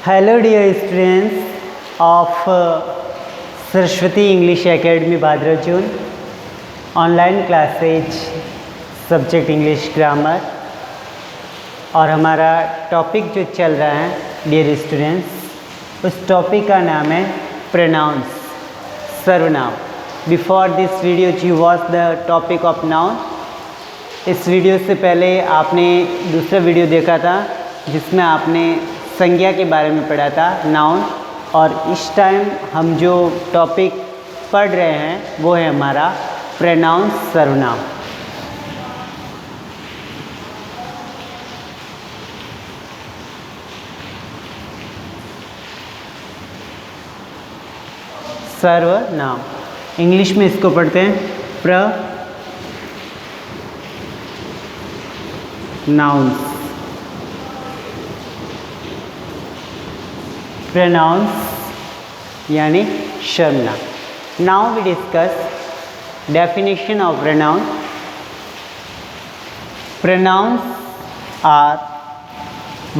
Hello dear students of Saraswati English Academy Bhadrachun, online classes subject English grammar. और हमारा topic जो चल रहा है डियर स्टूडेंट्स, उस टॉपिक का नाम है प्रोनाउंस, सर्वनाम। Before this video you watch the topic of noun. इस वीडियो से पहले आपने दूसरा वीडियो देखा था जिसमें आपने संज्ञा के बारे में पढ़ा था, नाउन। और इस टाइम हम जो टॉपिक पढ़ रहे हैं वो है हमारा प्रोनाउंस, सर्वनाम। सर्वनाम इंग्लिश में इसको पढ़ते हैं प्रोनाउंस। प्रोनाउंस यानी सर्वनाम। Now we discuss definition of pronoun. Pronouns are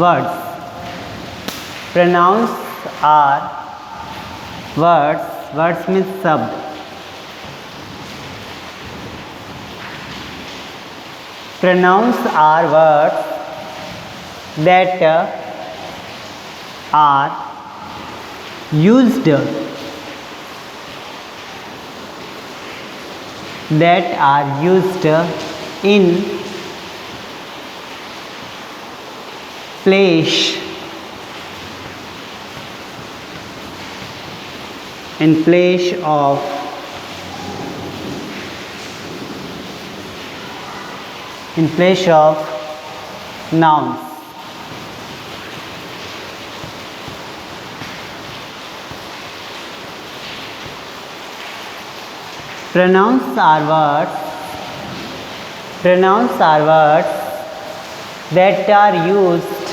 words. Pronouns are words. Words means शब्द। Pronouns are words that are used in place of nouns. Pronouns are words that are used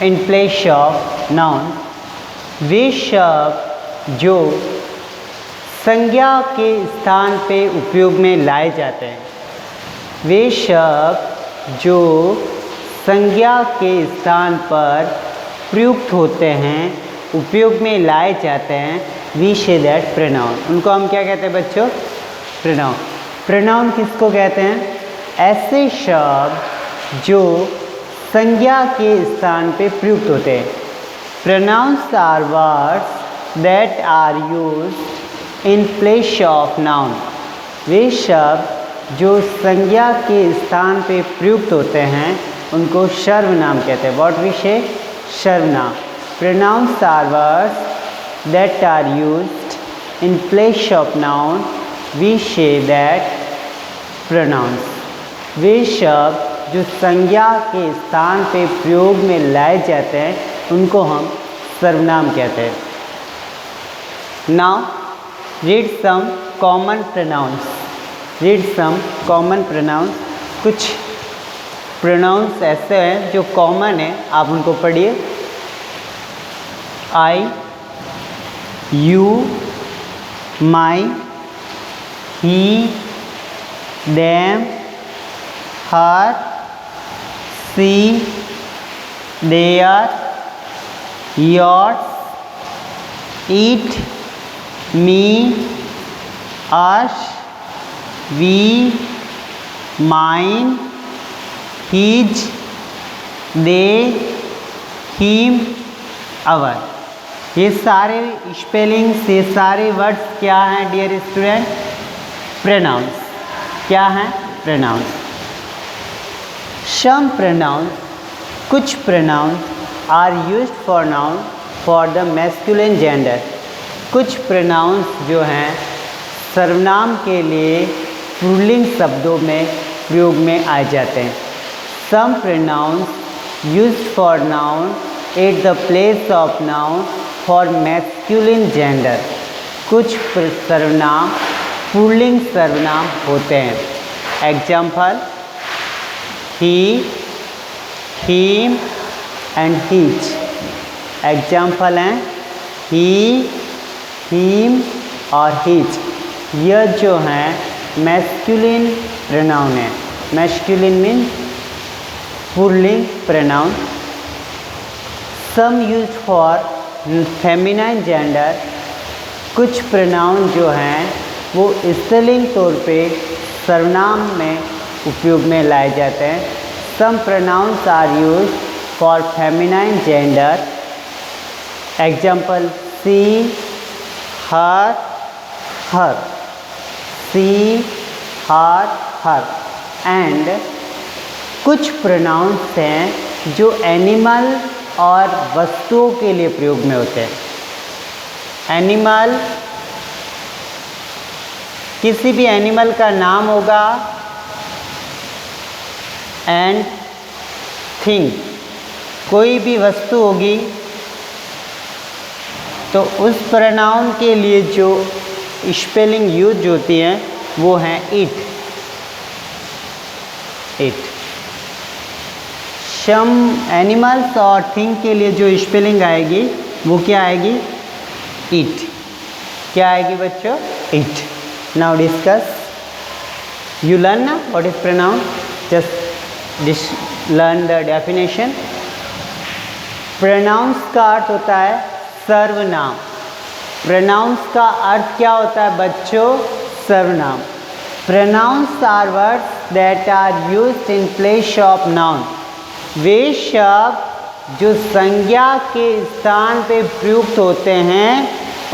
in place of noun. वे शब्द जो संज्ञा के स्थान पे उपयोग में लाए जाते हैं। वे शब्द जो संज्ञा के स्थान पर प्रयुक्त होते हैं, उपयोग में लाए जाते हैं, वी से दैट प्रोनाउन। उनको हम क्या कहते हैं बच्चों? प्रोनाउन। प्रोनाउन किसको कहते हैं? ऐसे शब्द जो संज्ञा के स्थान पे प्रयुक्त होते हैं। Pronouns are words that are used in place of noun. वे शब्द जो संज्ञा के स्थान पे प्रयुक्त होते हैं उनको सर्वनाम कहते हैं। What we say? सर्वनाम। Pronouns are words that are used in place of noun, we say that pronouns. वे शब्द जो संज्ञा के स्थान पे प्रयोग में लाए जाते हैं उनको हम सर्वनाम कहते हैं। Now read some common pronouns. कुछ pronouns ऐसे हैं जो कॉमन है, आप उनको पढ़िए। I, you, my, he, them, her, she, their, yours, it, me, us, we, mine, his, they, him, our। ये सारे स्पेलिंग्स, ये सारे वर्ड्स क्या हैं डियर स्टूडेंट? प्रोनाउंस। क्या हैं? प्रोनाउंस। सम प्रोनाउंस, कुछ pronouns are used for noun for the masculine gender. कुछ प्रोनाउंस जो हैं सर्वनाम के लिए पुल्लिंग शब्दों में प्रयोग में आ जाते हैं। Some pronouns used for noun at the place of noun for masculine gender. कुछ सर्वनाम पुल्लिंग सर्वनाम होते हैं। Example he, him and his. Example हैं ही, हिम और हिज। यह जो हैं मैस्कुलिन प्रोनाउन है। मैस्कुलिन मीन्स पुल्लिंग pronoun. Some use for feminine gender, कुछ प्रोनाउन जो हैं वो स्त्रीलिंग तौर पे सर्वनाम में उपयोग में लाए जाते हैं। Some pronouns are use for feminine gender, example she, her, her, she, her and कुछ प्रोनाउंस हैं जो एनिमल और वस्तुओं के लिए प्रयोग में होते हैं। एनिमल, किसी भी एनिमल का नाम होगा, एंड थिंग, कोई भी वस्तु होगी, तो उस प्रोनाउन के लिए जो स्पेलिंग यूज होती है वो है इट, इट। सम एनिमल्स और थिंग के लिए जो स्पेलिंग आएगी वो क्या आएगी? इट। क्या आएगी बच्चों? It. Now discuss, you learn ना what is pronoun, just learn the definition. Pronouns का अर्थ होता है सर्वनाम। प्रोनाउंस का अर्थ क्या होता है बच्चों? सर्वनाम। Pronouns are words that are used in place of noun. वे शब्द जो संज्ञा के स्थान पे प्रयुक्त होते हैं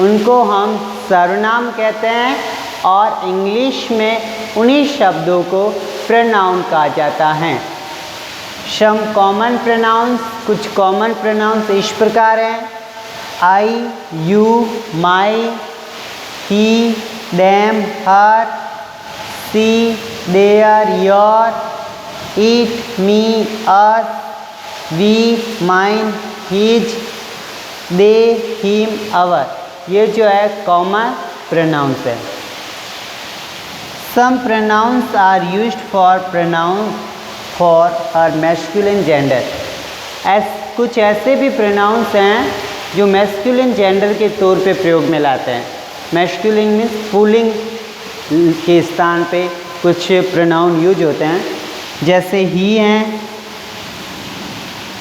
उनको हम सर्वनाम कहते हैं, और इंग्लिश में उन्हीं शब्दों को प्रोनाउन कहा जाता है। सम कॉमन प्रोनाउंस, कुछ कॉमन प्रोनाउंस इस प्रकार हैं: I, you, my, he, them, her, she, their, your, it, me, us, we, mine, his, they, him, our. ये जो है कॉमन प्रोनाउंस है। Some pronouns are used for pronoun for और masculine gender. कुछ ऐसे भी प्रोनाउंस हैं जो मैस्कुलिन जेंडर के तौर पे प्रयोग में लाते हैं। मैस्कुलिन मीन्स पुल्लिंग के स्थान पे कुछ प्रोनाउन यूज होते हैं, जैसे ही हैं,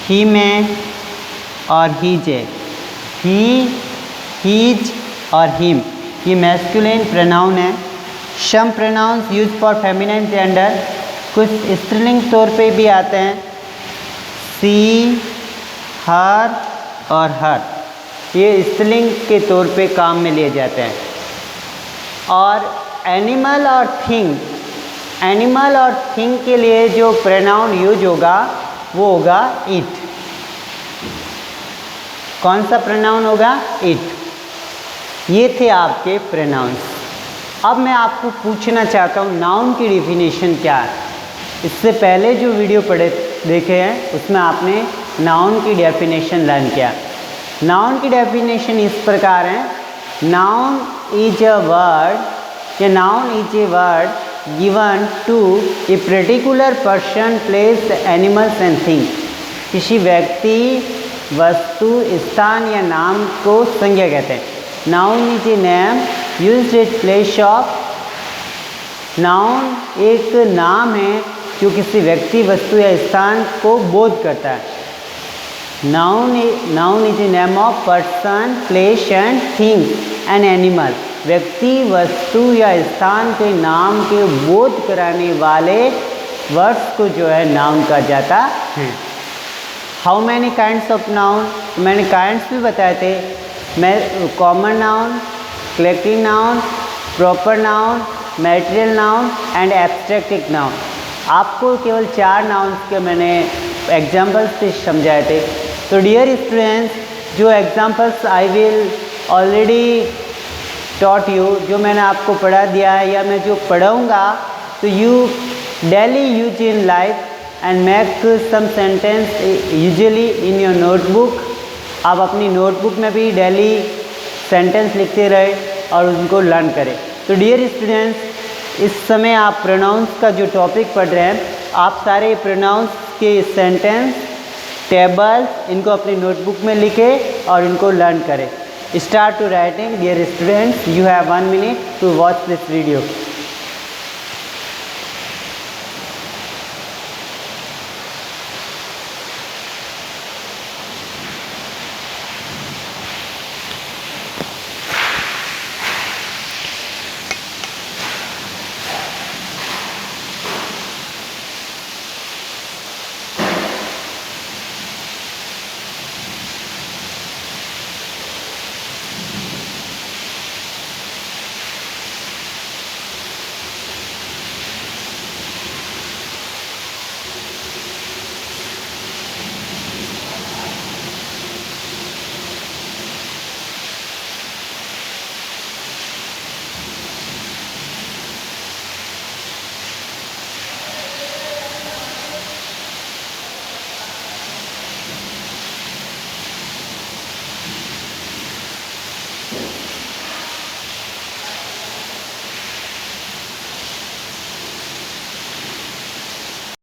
ही में और हीज है। ही, हीज और हिम, ये मैस्कुलिन प्रोनाउन है। Some pronouns use for feminine gender, कुछ स्त्रीलिंग तौर पे भी आते हैं, सी, हर और हर, ये स्त्रीलिंग के तौर पे काम में लिए जाते हैं। और एनिमल और थिंग, एनिमल और थिंग के लिए जो प्रोनाउन यूज होगा वो होगा इट। कौन सा प्रोनाउन होगा? इट। ये थे आपके प्रोनाउंस। अब मैं आपको पूछना चाहता हूँ नाउन की डेफिनेशन क्या है। इससे पहले जो वीडियो देखे हैं उसमें आपने नाउन की डेफिनेशन लर्न किया। नाउन की डेफिनेशन इस प्रकार है: नाउन इज अ वर्ड या noun is a word given to a particular person, place, animals and thing. किसी व्यक्ति, वस्तु, स्थान या नाम को संज्ञा कहते हैं। Noun is a name used at place of. Noun एक नाम है जो किसी व्यक्ति, वस्तु या स्थान को बोध करता है। Noun is a name of person, place and thing and animal. व्यक्ति, वस्तु या स्थान के नाम के बोध कराने वाले वर्ड्स को जो है नाउन कहा जाता है। How many kinds of noun, मैंने काइंड्स भी बताए थे। मैं common noun, collective noun, proper noun, material noun and abstract noun. आपको केवल 4 नाउन्स के मैंने एग्जाम्पल्स से समझाए थे। तो डियर स्टूडेंट्स, जो examples I will already taught you, जो मैंने आपको पढ़ा दिया है या मैं जो पढ़ाऊँगा, तो you daily use in life and make some sentence usually in your notebook. आप अपनी नोटबुक में भी डेली सेंटेंस लिखते रहे और उनको लर्न करें। तो डियर स्टूडेंट्स, इस समय आप प्रोनाउंस का जो टॉपिक पढ़ रहे हैं, आप सारे प्रोनाउंस के सेंटेंस, टेबल्स, इनको अपनी नोटबुक में लिखें और इनको लर्न करें। Start to writing. Dear students, you have 1 minute to watch this video.